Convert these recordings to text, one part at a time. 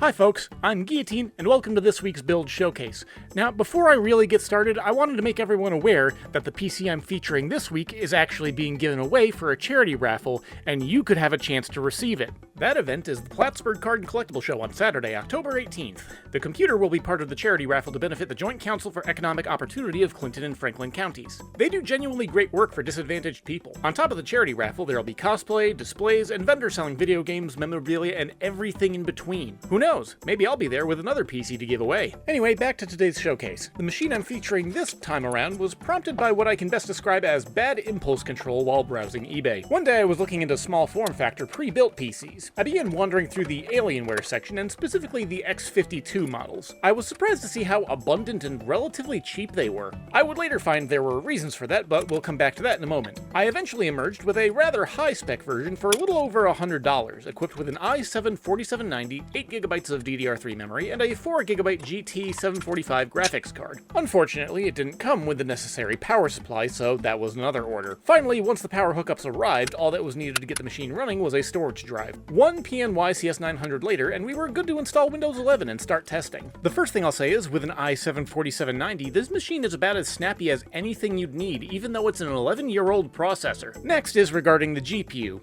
Hi folks, I'm Gheeotine, and welcome to this week's Build Showcase. Now, before I really get started, I wanted to make everyone aware that the PC I'm featuring this week is actually being given away for a charity raffle, and you could have a chance to receive it. That event is the Plattsburgh Card and Collectible Show on Saturday, October 18th. The computer will be part of the charity raffle to benefit the Joint Council for Economic Opportunity of Clinton and Franklin counties. They do genuinely great work for disadvantaged people. On top of the charity raffle, there'll be cosplay, displays, and vendors selling video games, memorabilia, and everything in between. Who knows? Maybe I'll be there with another PC to give away. Anyway, back to today's showcase. The machine I'm featuring this time around was prompted by what I can best describe as bad impulse control while browsing eBay. One day I was looking into small form factor pre-built PCs. I began wandering through the Alienware section, and specifically the X52 models. I was surprised to see how abundant and relatively cheap they were. I would later find there were reasons for that, but we'll come back to that in a moment. I eventually emerged with a rather high-spec version for a little over $100, equipped with an i7-4790, 8GB of DDR3 memory, and a 4GB GT745 graphics card. Unfortunately, it didn't come with the necessary power supply, so that was another order. Finally, once the power hookups arrived, all that was needed to get the machine running was a storage drive. One PNY CS900 later, and we were good to install Windows 11 and start testing. The first thing I'll say is, with an i7-4790, this machine is about as snappy as anything you'd need, even though it's an 11-year-old processor. Next is regarding the GPU.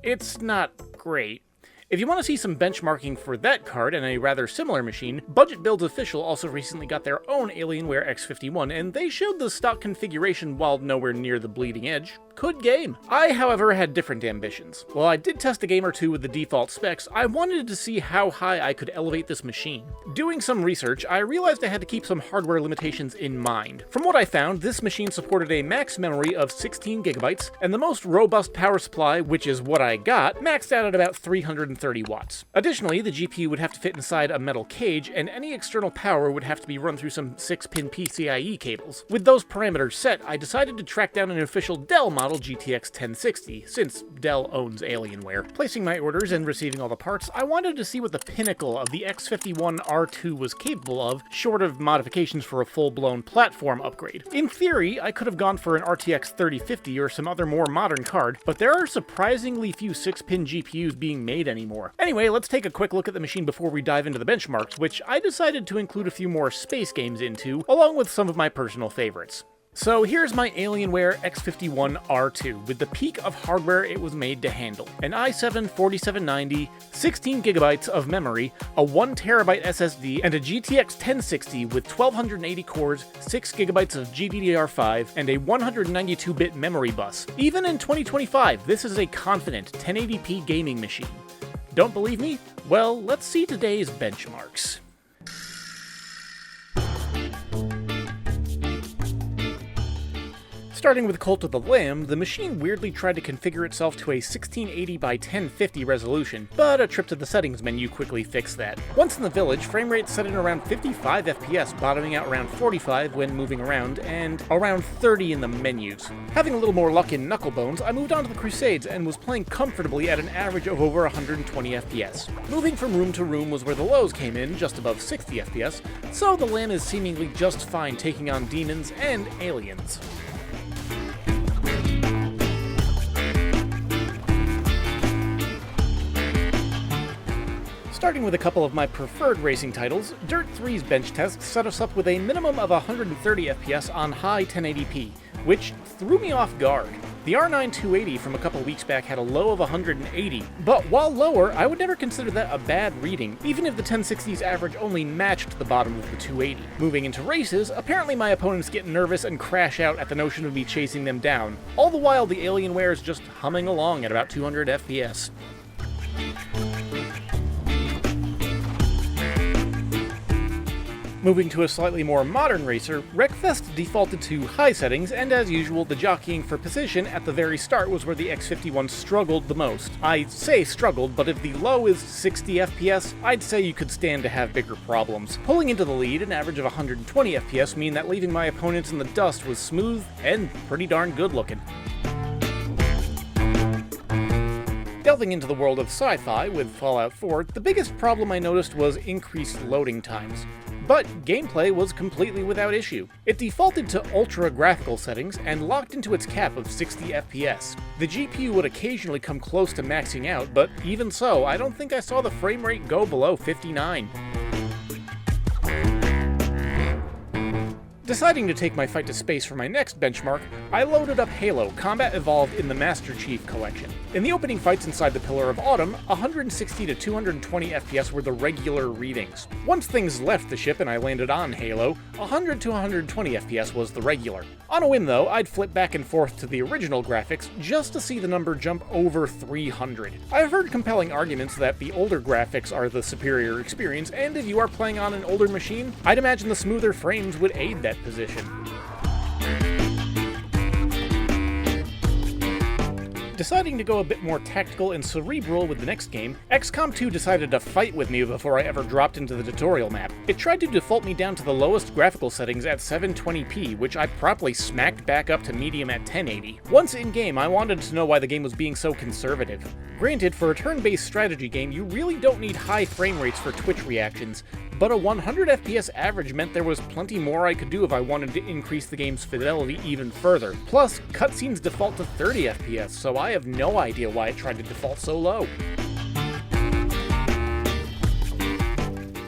It's not great. If you want to see some benchmarking for that card and a rather similar machine, Budget Builds Official also recently got their own Alienware X51, and they showed the stock configuration while nowhere near the bleeding edge. Good game. I, however, had different ambitions. While I did test a game or two with the default specs, I wanted to see how high I could elevate this machine. Doing some research, I realized I had to keep some hardware limitations in mind. From what I found, this machine supported a max memory of 16GB, and the most robust power supply, which is what I got, maxed out at about 330 watts. Additionally, the GPU would have to fit inside a metal cage, and any external power would have to be run through some 6-pin PCIe cables. With those parameters set, I decided to track down an official Dell model GTX 1060, since Dell owns Alienware. Placing my orders and receiving all the parts, I wanted to see what the pinnacle of the X51 R2 was capable of, short of modifications for a full-blown platform upgrade. In theory, I could have gone for an RTX 3050 or some other more modern card, but there are surprisingly few 6-pin GPUs being made anymore. Anyway, let's take a quick look at the machine before we dive into the benchmarks, which I decided to include a few more space games into, along with some of my personal favorites. So here's my Alienware X51 R2, with the peak of hardware it was made to handle. An i7-4790, 16GB of memory, a 1TB SSD, and a GTX 1060 with 1280 cores, 6GB of GDDR5, and a 192-bit memory bus. Even in 2025, this is a confident 1080p gaming machine. Don't believe me? Well, let's see today's benchmarks. Starting with Cult of the Lamb, the machine weirdly tried to configure itself to a 1680 by 1050 resolution, but a trip to the settings menu quickly fixed that. Once in the village, frame rate set in around 55 FPS, bottoming out around 45 when moving around, and around 30 in the menus. Having a little more luck in Knucklebones, I moved on to the Crusades and was playing comfortably at an average of over 120 FPS. Moving from room to room was where the lows came in, just above 60 FPS, so the Lamb is seemingly just fine taking on demons and aliens. Starting with a couple of my preferred racing titles, Dirt 3's bench test set us up with a minimum of 130 FPS on high 1080p, which threw me off guard. The R9 280 from a couple weeks back had a low of 180, but while lower, I would never consider that a bad reading, even if the 1060's average only matched the bottom of the 280. Moving into races, apparently my opponents get nervous and crash out at the notion of me chasing them down, all the while the Alienware is just humming along at about 200 FPS. Moving to a slightly more modern racer, Wreckfest defaulted to high settings, and as usual, the jockeying for position at the very start was where the X51 struggled the most. I say struggled, but if the low is 60 FPS, I'd say you could stand to have bigger problems. Pulling into the lead, an average of 120 FPS mean that leaving my opponents in the dust was smooth and pretty darn good looking. Delving into the world of sci-fi with Fallout 4, the biggest problem I noticed was increased loading times. but gameplay was completely without issue. It defaulted to ultra graphical settings and locked into its cap of 60 FPS. The GPU would occasionally come close to maxing out, but even so, I don't think I saw the frame rate go below 59. Deciding to take my fight to space for my next benchmark, I loaded up Halo Combat Evolved in the Master Chief Collection. In the opening fights inside the Pillar of Autumn, 160 to 220 FPS were the regular readings. Once things left the ship and I landed on Halo, 100 to 120 FPS was the regular. On a whim though, I'd flip back and forth to the original graphics just to see the number jump over 300. I've heard compelling arguments that the older graphics are the superior experience, and if you are playing on an older machine, I'd imagine the smoother frames would aid that position. Deciding to go a bit more tactical and cerebral with the next game, XCOM 2 decided to fight with me before I ever dropped into the tutorial map. It tried to default me down to the lowest graphical settings at 720p, which I promptly smacked back up to medium at 1080. Once in-game, I wanted to know why the game was being so conservative. Granted, for a turn-based strategy game, you really don't need high frame rates for Twitch reactions, but a 100 FPS average meant there was plenty more I could do if I wanted to increase the game's fidelity even further. Plus, cutscenes default to 30 FPS, so I have no idea why it tried to default so low.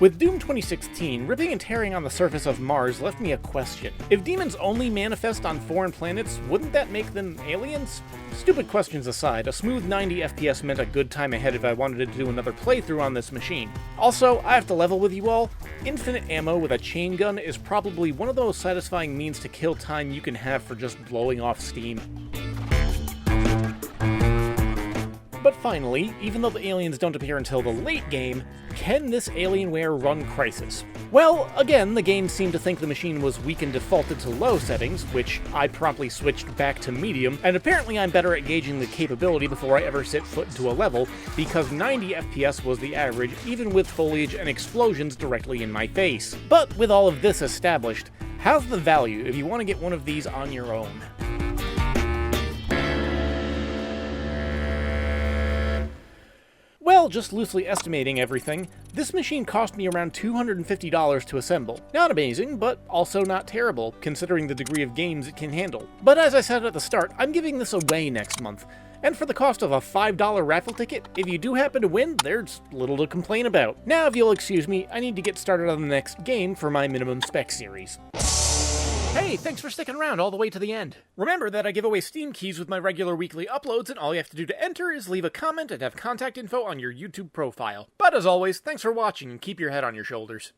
With Doom 2016, ripping and tearing on the surface of Mars left me a question. If demons only manifest on foreign planets, wouldn't that make them aliens? Stupid questions aside, a smooth 90 FPS meant a good time ahead if I wanted to do another playthrough on this machine. Also, I have to level with you all, infinite ammo with a chain gun is probably one of the most satisfying means to kill time you can have for just blowing off steam. But finally, even though the aliens don't appear until the late game, can this Alienware run Crysis? Well, again, the game seemed to think the machine was weak and defaulted to low settings, which I promptly switched back to medium, and apparently I'm better at gauging the capability before I ever set foot into a level, because 90 FPS was the average, even with foliage and explosions directly in my face. But with all of this established, how's the value if you want to get one of these on your own? Well, just loosely estimating everything, this machine cost me around $250 to assemble. Not amazing, but also not terrible, considering the degree of games it can handle. But as I said at the start, I'm giving this away next month. And for the cost of a $5 raffle ticket, if you do happen to win, there's little to complain about. Now, if you'll excuse me, I need to get started on the next game for my minimum spec series. Hey, thanks for sticking around all the way to the end. Remember that I give away Steam keys with my regular weekly uploads, and all you have to do to enter is leave a comment and have contact info on your YouTube profile. But as always, thanks for watching and keep your head on your shoulders.